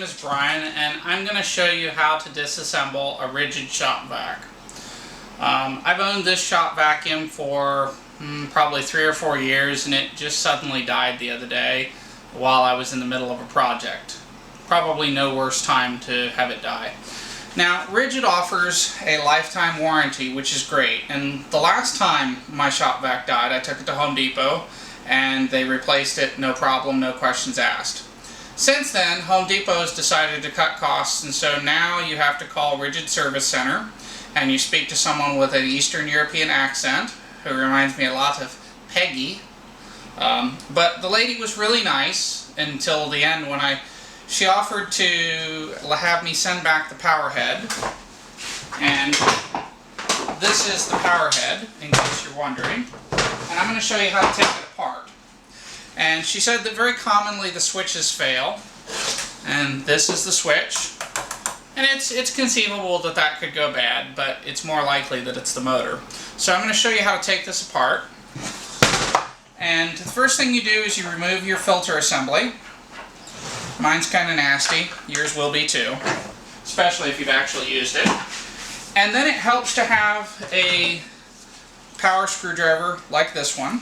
is Brian, and I'm going to show you how to disassemble a Ridgid Shop-Vac. I've owned this shop vacuum for probably 3 or 4 years, and it just suddenly died the other day while I was in the middle of a project. Probably no worse time to have it die. Now, Ridgid offers a lifetime warranty, which is great, and the last time my Shop-Vac died, I took it to Home Depot, and they replaced it, no problem, no questions asked. Since then, Home Depot has decided to cut costs, and so now you have to call Ridgid Service Center, and you speak to someone with an Eastern European accent, who reminds me a lot of Peggy. But the lady was really nice until the end when she offered to have me send back the power head. And this is the power head, in case you're wondering. And I'm going to show you how to take it apart. And she said that very commonly the switches fail. And this is the switch. And it's conceivable that that could go bad, but it's more likely that it's the motor. So I'm going to show you how to take this apart. And the first thing you do is you remove your filter assembly. Mine's kind of nasty. Yours will be too, especially if you've actually used it. And then it helps to have a power screwdriver like this one.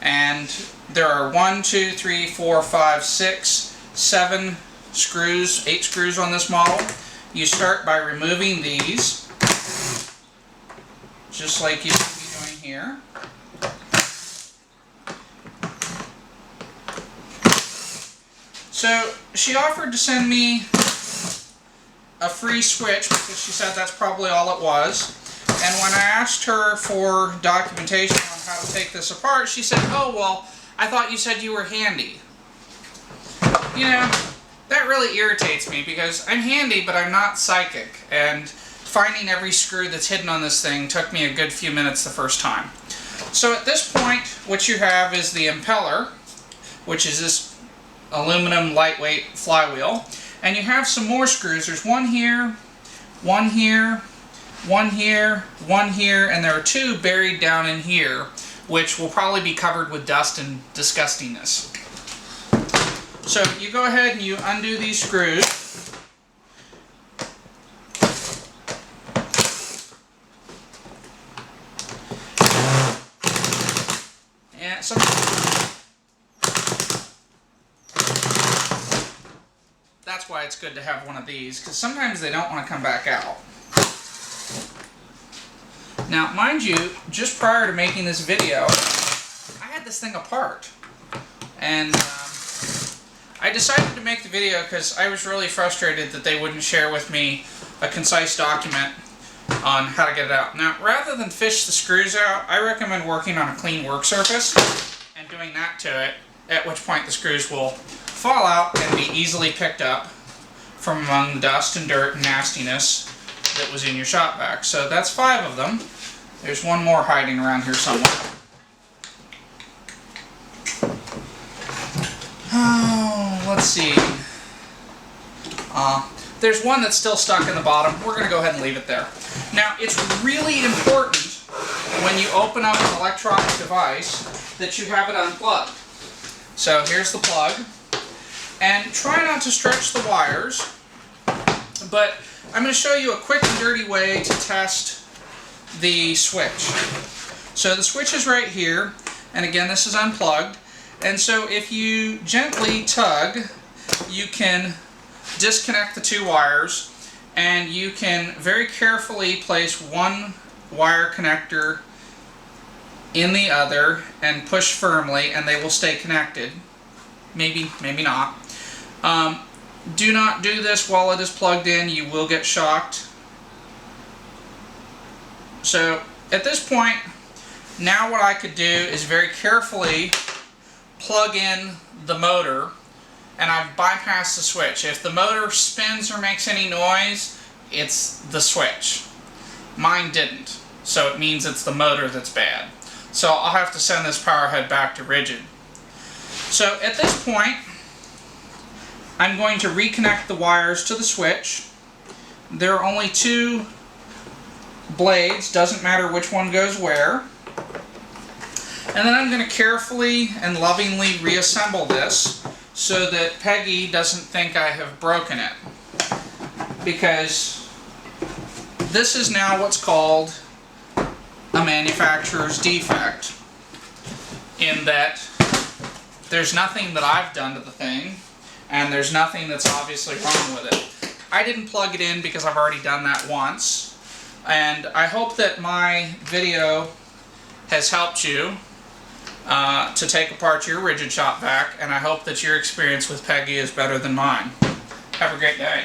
And there are 1, 2, 3, 4, 5, 6, 7 screws, 8 screws on this model. You start by removing these, just like you should be doing here. So she offered to send me a free switch because she said that's probably all it was. And when I asked her for documentation on how to take this apart, she said, "Oh, well, I thought you said you were handy." You know, that really irritates me because I'm handy, but I'm not psychic. And finding every screw that's hidden on this thing took me a good few minutes the first time. So at this point, what you have is the impeller, which is this aluminum lightweight flywheel, and you have some more screws. There's one here, one here, one here, one here, and there are 2 buried down in here, which will probably be covered with dust and disgustingness. So you go ahead and you undo these screws. And that's why it's good to have one of these, because sometimes they don't want to come back out. Now, mind you, just prior to making this video, I had this thing apart. And I decided to make the video because I was really frustrated that they wouldn't share with me a concise document on how to get it out. Now, rather than fish the screws out, I recommend working on a clean work surface and doing that to it, at which point the screws will fall out and be easily picked up from among the dust and dirt and nastiness that was in your Shop-Vac. So that's 5 of them. There's one more hiding around here somewhere. Oh, let's see. There's one that's still stuck in the bottom. We're going to go ahead and leave it there. Now, it's really important when you open up an electronic device that you have it unplugged. So here's the plug. And try not to stretch the wires, but I'm going to show you a quick and dirty way to test the switch. So the switch is right here, and again this is unplugged, and so if you gently tug, you can disconnect the 2 wires, and you can very carefully place one wire connector in the other and push firmly, and they will stay connected. Maybe, maybe not. Do not do this while it is plugged in. You will get shocked. So at this point, now what I could do is very carefully plug in the motor, and I've bypassed the switch. If the motor spins or makes any noise, it's the switch. Mine didn't, so it means it's the motor that's bad. So I'll have to send this power head back to Ridgid. So at this point, I'm going to reconnect the wires to the switch. There are only 2 blades, doesn't matter which one goes where. And then I'm going to carefully and lovingly reassemble this so that Peggy doesn't think I have broken it. Because this is now what's called a manufacturer's defect, in that there's nothing that I've done to the thing, and there's nothing that's obviously wrong with it. I didn't plug it in because I've already done that once, and I hope that my video has helped you to take apart your Ridgid Shop-Vac, and I hope that your experience with Peggy is better than mine. Have a great day.